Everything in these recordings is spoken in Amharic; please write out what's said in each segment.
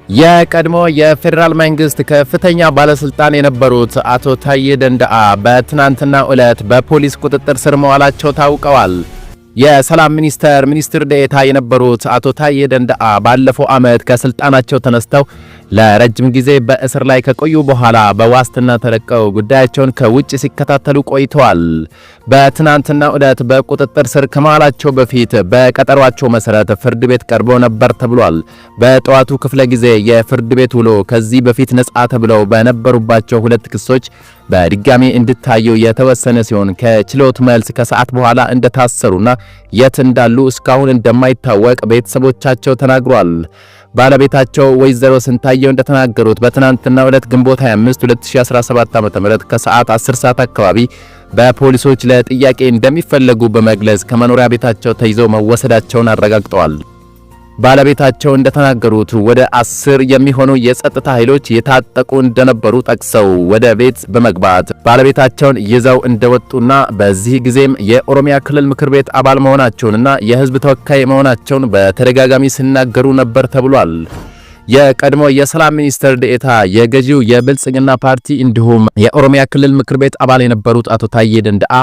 የቀድሞ የፌደራል መንግስት ከፍተኛ ባለስልጣን የነበሩት አቶ ታዬ ደንደአ በትናንትናው ዕለት በፖሊስ ቁጥጥር ስር መዋላቸው ታውቀዋል። የሰላም ሚኒስትር ዴኤታ የነበሩት አቶ ታዬ ደንደአ ባለፈው ዓመት ከስልጣናቸው ተነስተው ለረጅም ጊዜ በእስር ላይ ከቆዩ በኋላ በዋስትና ተለቀው ጉዳያቸውን ከውጭ ሲከታተሉ ቆይተዋል። በትናንትናው ዕለት በቁጥጥር ስር ከመዋላቸው በፊት በቀጠሯቸው መሰረት ፍርድ ቤት ቀርበው ነበር ተብሏል። በጠዋቱ ክፍለ ጊዜ የፍርድ ቤት ውሎ ከዚህ በፊት ነጻ ተብለው በነበሩባቸው ሁለት ክሶች በድጋሚ እንዲታዩ የተወሰነ ሲሆን ከችሎት መልስ ከሰዓት በኋላ እንደታሰሩና የት እንዳሉ እስካሁን እንደማይታወቅ ቤተሰቦቻቸው ተናግሯል። ባለቤታቸው ወይዘሮ ስንታየው እንደተናገሩት በትናንትናው ዕለት ግንቦት 25 2017 ዓ.ም ከሰዓት 10 ሰዓት አካባቢ በፖሊሶች ለጥያቄ እንደሚፈለጉ በመግለጽ ከመኖሪያ ቤታቸው ተይዘው መወሰዳቸውን አረጋግጠዋል። ባለቤታቸው እንደተናገሩት ወደ 10 የሚሆኑ የጸጥታ ኃይሎች የታጠቁ እንደነበሩ ጠቅሰው ወደ ቤት በመግባት ባለቤታቸውን ይዘው እንደወጡና በዚህ ጊዜም የኦሮሚያ ክልል ምክር ቤት አባል መሆናቸውንና የሕዝብ ተወካይ መሆናቸውን በተደጋጋሚ ሲናገሩ ነበር ተብሏል። የቀድሞ የሰላም ሚኒስትር ዴኤታ የገዢው የብልጽግና ፓርቲ እንዲሁም የኦሮሚያ ክልል ምክር ቤት አባል የነበሩት አቶ ታዬ ደንደአ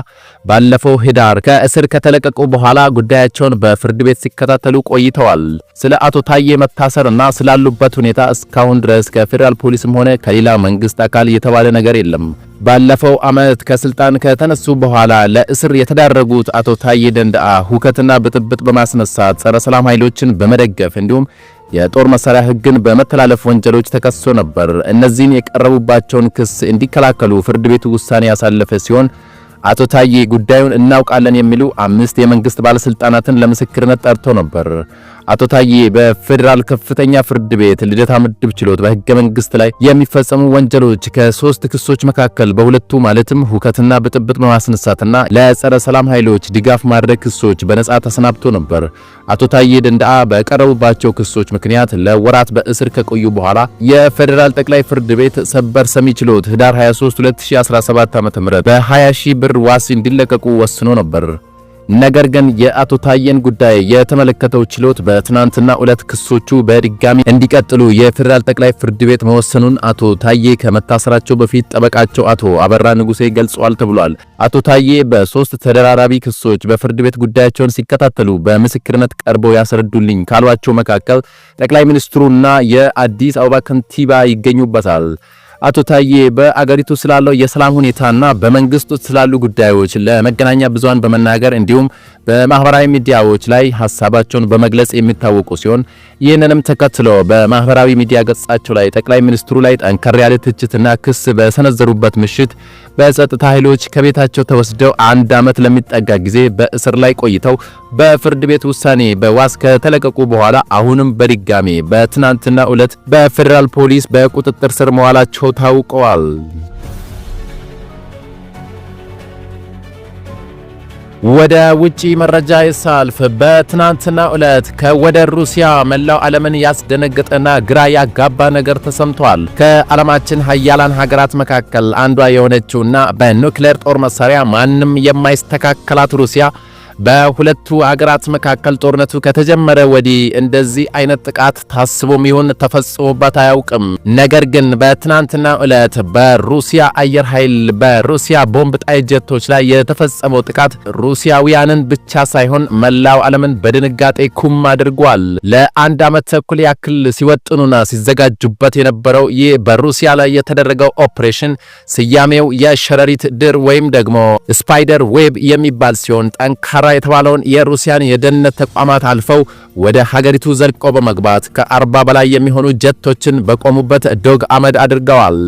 ባለፈው ህዳር ከእስር ከተለቀቁ በኋላ ጉዳያቸውን በፍርድ ቤት ሲከታተሉ ቆይተዋል። ስለ አቶ ታዬ መታሰርና ስላሉበት ሁኔታ እስካሁን ድረስ ከፌደራል ፖሊስም ሆነ ከሌላ መንግስት አካል የተባለ ነገር የለም። ባለፈው ዓመት ከስልጣን ከተነሱ በኋላ ለእስር የተዳረጉት አቶ ታዬ ደንደአ ሁከትና ብጥብጥ በማስነሳት ጸረ ሰላም ኃይሎችን በመደገፍ እንዲሁም የጦር መሳሪያ ሕግን በመተላለፍ ወንጀሎች ተከሶ ነበር። እነዚህን የቀረቡባቸውን ክስ እንዲከላከሉ ፍርድ ቤቱ ውሳኔ ያሳለፈ ሲሆን አቶ ታዬ ጉዳዩን እናውቃለን የሚሉ 5 የመንግስት ባለስልጣናትን ለምስክርነት ጠርቶ ነበር። አቶ ታዬ በፌደራል ከፍተኛ ፍርድ ቤት ልደታ ምድብ ችሎት በሕገ መንግስት ላይ የሚፈጸሙ ወንጀሎች ከ3 ክሶች መካከል በሁለቱ ማለትም ሁከትና ብጥብጥ በማስነሳትና ለጸረ ሰላም ኃይሎች ድጋፍ ማድረግ ክሶች በነጻ ተሰናብቶ ነበር። አቶ ታዬ ደንደአ በቀረቡባቸው ክሶች ምክንያት ለወራት በእስር ከቆዩ በኋላ የፌደራል ጠቅላይ ፍርድ ቤት ሰበር ሰሚ ችሎት ህዳር 23 2017 ዓ.ም በ20 ሺህ ብር ዋስ እንዲለቀቁ ወስኖ ነበር። ነገር ግን የአቶ ታዬን ጉዳይ የተመለከተው ችሎት በትናንትና ዕለት ክሶቹ በድጋሚ እንዲቀጥሉ የፌደራል ጠቅላይ ፍርድ ቤት መወሰኑን አቶ ታዬ ከመታሰራቸው በፊት ጠበቃቸው አቶ አበራ ንጉሴ ገልጸዋል ተብሏል። አቶ ታዬ በ3 ተደራራቢ ክሶች በፍርድ ቤት ጉዳያቸውን ሲከታተሉ በምስክርነት ቀርበው ያስረዱልኝ ካሏቸው መካከል ጠቅላይ ሚኒስትሩና የአዲስ አበባ ከንቲባ ይገኙበታል። አቶ ታዬ በአገሪቱ ስላለው የሰላም ሁኔታና በመንግስት ውስጥ ስላሉ ጉዳዮች ለመገናኛ ብዙሃን በመናገር እንዲሁም በማህበራዊ ሚዲያዎች ላይ ሐሳባቸውን በመግለጽ የሚታወቁ ሲሆን ይህንንም ተከትሎ በማህበራዊ ሚዲያ ገጻቸው ላይ ጠቅላይ ሚኒስትሩ ላይ ጠንከር ያለ ትችትና ክስ በሰነዘሩበት ምሽት በጸጥታ ኃይሎች ከቤታቸው ተወስደው 1 ዓመት ለሚጠጋ ጊዜ በእስር ላይ ቆይተው በፍርድ ቤት ውሳኔ በዋስ ከተለቀቁ በኋላ አሁንም በድጋሚ በትናንትና ዕለት በፌደራል ፖሊስ በቁጥጥር ስር መዋላቸው ታውቀዋል። ወደ ውጪ መረጃ ይሳልፍ። በትናንትና ዕለት ከወደ ሩሲያ መላው ዓለምን ያስደነገጠና ግራ ያጋባ ነገር ተሰምቷል። ከዓለማችን ሀያላን ሀገራት መካከል አንዷ የሆነችውና በኑክሌር ጦር መሳሪያ ማንም የማይስተካከላት ሩሲያ በሁለቱ ሀገራት መካከል ጦርነቱ ከተጀመረ ወዲህ እንደዚህ አይነት ጥቃት ታስቦም ይሁን ተፈጽሞባት አያውቅም። ነገር ግን በትናንትና ዕለት በሩሲያ አየር ኃይል በሩሲያ ቦምብ ጣይ ጀቶች ላይ የተፈጸመው ጥቃት ሩሲያውያንን ብቻ ሳይሆን መላው ዓለምን በድንጋጤ ኩም አድርጓል። ለ1 ዓመት ተኩል ያክል ሲወጥኑና ሲዘጋጁበት የነበረው ይህ በሩሲያ ላይ የተደረገው ኦፕሬሽን ስያሜው የሸረሪት ድር ወይም ደግሞ ስፓይደር ዌብ የሚባል ሲሆን ጠንካራ የተባለውን የሩሲያን የደህንነት ተቋማት አልፈው ወደ ሀገሪቱ ዘልቆ በመግባት ከ40 በላይ የሚሆኑ ጀቶችን በቆሙበት ዶግ አመድ አድርገዋል።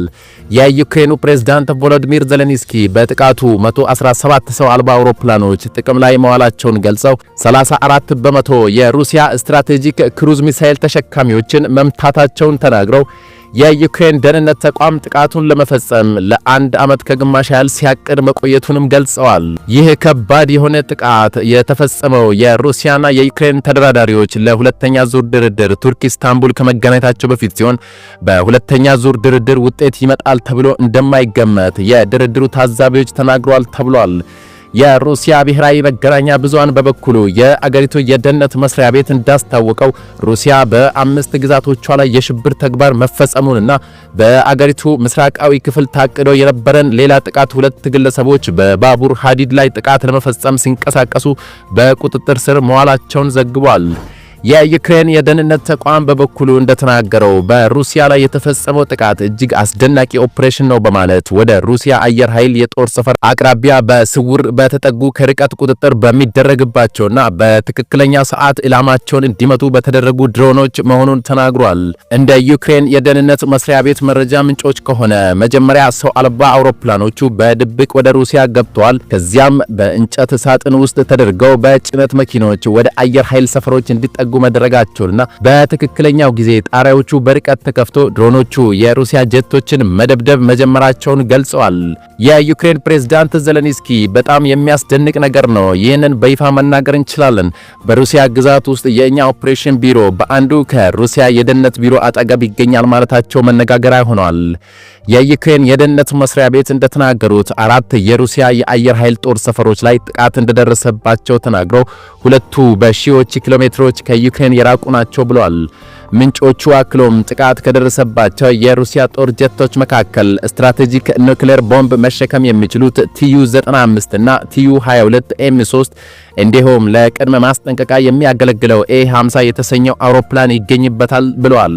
የዩክሬኑ ፕሬዝዳንት ቮሎዲሚር ዜሌንስኪ በጥቃቱ 117 ሰው አልባ አውሮፕላኖች ጥቅም ላይ መዋላቸውን ገልጸው 34 በመቶ የሩሲያ ስትራቴጂክ ክሩዝ ሚሳኤል ተሸካሚዎችን መምታታቸውን ተናግረው የዩክሬን ደህንነት ተቋም ጥቃቱን ለመፈጸም ለ1 ዓመት ከግማሽ ያህል ሲያቅድ መቆየቱንም ገልጸዋል። ይህ ከባድ የሆነ ጥቃት የተፈጸመው የሩሲያና የዩክሬን ተደራዳሪዎች ለሁለተኛ ዙር ድርድር ቱርክ ኢስታንቡል ከመገናኘታቸው በፊት ሲሆን በሁለተኛ ዙር ድርድር ውጤት ይመጣል ተብሎ እንደማይገመት የድርድሩ ታዛቢዎች ተናግረዋል ተብሏል። የሩሲያ ብሔራዊ መገናኛ ብዙሃን በበኩሉ የአገሪቱ የደህንነት መስሪያ ቤት እንዳስታወቀው ሩሲያ በአምስት ግዛቶቿ ላይ የሽብር ተግባር መፈጸሙንና በአገሪቱ ምስራቃዊ ክፍል ታቅዶ የነበረን ሌላ ጥቃት ሁለት ግለሰቦች በባቡር ሐዲድ ላይ ጥቃት ለመፈጸም ሲንቀሳቀሱ በቁጥጥር ስር መዋላቸውን ዘግቧል። የዩክሬን የደህንነት ተቋም በበኩሉ እንደተናገረው በሩሲያ ላይ የተፈጸመው ጥቃት እጅግ አስደናቂ ኦፕሬሽን ነው በማለት ወደ ሩሲያ አየር ኃይል የጦር ሰፈር አቅራቢያ በስውር በተጠጉ ከርቀት ቁጥጥር በሚደረግባቸውና በትክክለኛ ሰዓት ኢላማቸውን እንዲመቱ በተደረጉ ድሮኖች መሆኑን ተናግሯል። እንደ ዩክሬን የደህንነት መስሪያ ቤት መረጃ ምንጮች ከሆነ መጀመሪያ ሰው አልባ አውሮፕላኖቹ በድብቅ ወደ ሩሲያ ገብተዋል። ከዚያም በእንጨት ሳጥን ውስጥ ተደርገው በጭነት መኪኖች ወደ አየር ኃይል ሰፈሮች እንዲጠጉ መደረጋቸውና በትክክለኛው ጊዜ ጣሪያዎቹ በርቀት ተከፍቶ ድሮኖቹ የሩሲያ ጀቶችን መደብደብ መጀመራቸውን ገልጸዋል። የዩክሬን ፕሬዝዳንት ዜሌንስኪ በጣም የሚያስደንቅ ነገር ነው፣ ይህንን በይፋ መናገር እንችላለን። በሩሲያ ግዛት ውስጥ የኛ ኦፕሬሽን ቢሮ በአንዱ ከሩሲያ የደህንነት ቢሮ አጠገብ ይገኛል ማለታቸው መነጋገሪያ ሆኗል። የዩክሬን የደህንነት መስሪያ ቤት እንደተናገሩት 4 የሩሲያ የአየር ኃይል ጦር ሰፈሮች ላይ ጥቃት እንደደረሰባቸው ተናግረው ሁለቱ በሺዎች ኪሎሜትሮች ከዩክሬን የራቁ ናቸው ብለዋል። ምንጮቹ አክሎም ጥቃት ከደረሰባቸው የሩሲያ ጦር ጀቶች መካከል ስትራቴጂክ ኒውክሌር ቦምብ መሸከም የሚችሉት ቲዩ-95 እና ቲዩ-22 ኤም3 እንዲሁም ለቅድመ ማስጠንቀቂያ የሚያገለግለው ኤ50 የተሰኘው አውሮፕላን ይገኝበታል ብለዋል።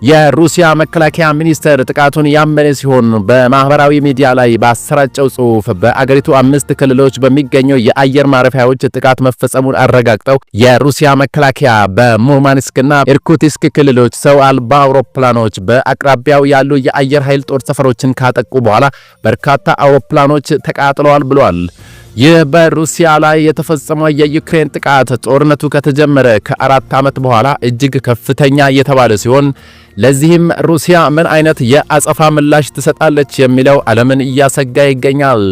የሩሲያ መከላከያ ሚኒስቴር ጥቃቱን ያመነ ሲሆን በማህበራዊ ሚዲያ ላይ ባሰራጨው ጽሑፍ በአገሪቱ 5 ክልሎች በሚገኙ የአየር ማረፊያዎች ጥቃት መፈጸሙን አረጋግጠው የሩሲያ መከላከያ በሙርማንስክና ኢርኩትስክ ክልሎች ሰው አልባ አውሮፕላኖች በአቅራቢያው ያሉ የአየር ኃይል ጦር ሰፈሮችን ካጠቁ በኋላ በርካታ አውሮፕላኖች ተቃጥለዋል ብሏል። ይህ በሩሲያ ላይ የተፈጸመው የዩክሬን ጥቃት ጦርነቱ ከተጀመረ ከ4 ዓመት በኋላ እጅግ ከፍተኛ የተባለ ሲሆን ለዚህም ሩሲያ ምን አይነት የአጸፋ ምላሽ ትሰጣለች የሚለው ዓለምን እያሰጋ ይገኛል።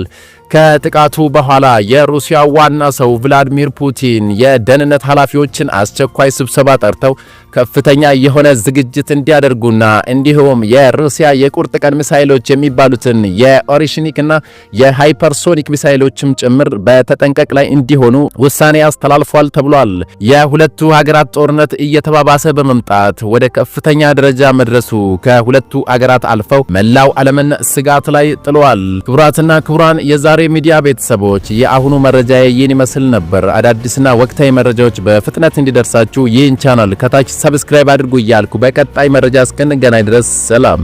ከጥቃቱ በኋላ የሩሲያ ዋና ሰው ቭላዲሚር ፑቲን የደህንነት ኃላፊዎችን አስቸኳይ ስብሰባ ጠርተው ከፍተኛ የሆነ ዝግጅት እንዲያደርጉና እንዲሁም የሩሲያ የቁርጥ ቀን ሚሳኤሎች የሚባሉትን የኦሬሽኒክና የሃይፐርሶኒክ ሚሳኤሎችም ጭምር በተጠንቀቅ ላይ እንዲሆኑ ውሳኔ አስተላልፏል ተብሏል። የሁለቱ ሀገራት ጦርነት እየተባባሰ በመምጣት ወደ ከፍተኛ ደረጃ መድረሱ ከሁለቱ ሀገራት አልፈው መላው ዓለምን ስጋት ላይ ጥሏል። ክቡራትና ክቡራን የዛሬ ሚዲያ ቤተሰቦች የአሁኑ መረጃ ይህን ይመስል ነበር። አዳዲስና ወቅታዊ መረጃዎች በፍጥነት እንዲደርሳችሁ ይህን ቻናል ከታች ሰብስክራይብ አድርጉ እያልኩ በቀጣይ መረጃ እስክንገናኝ ድረስ ሰላም።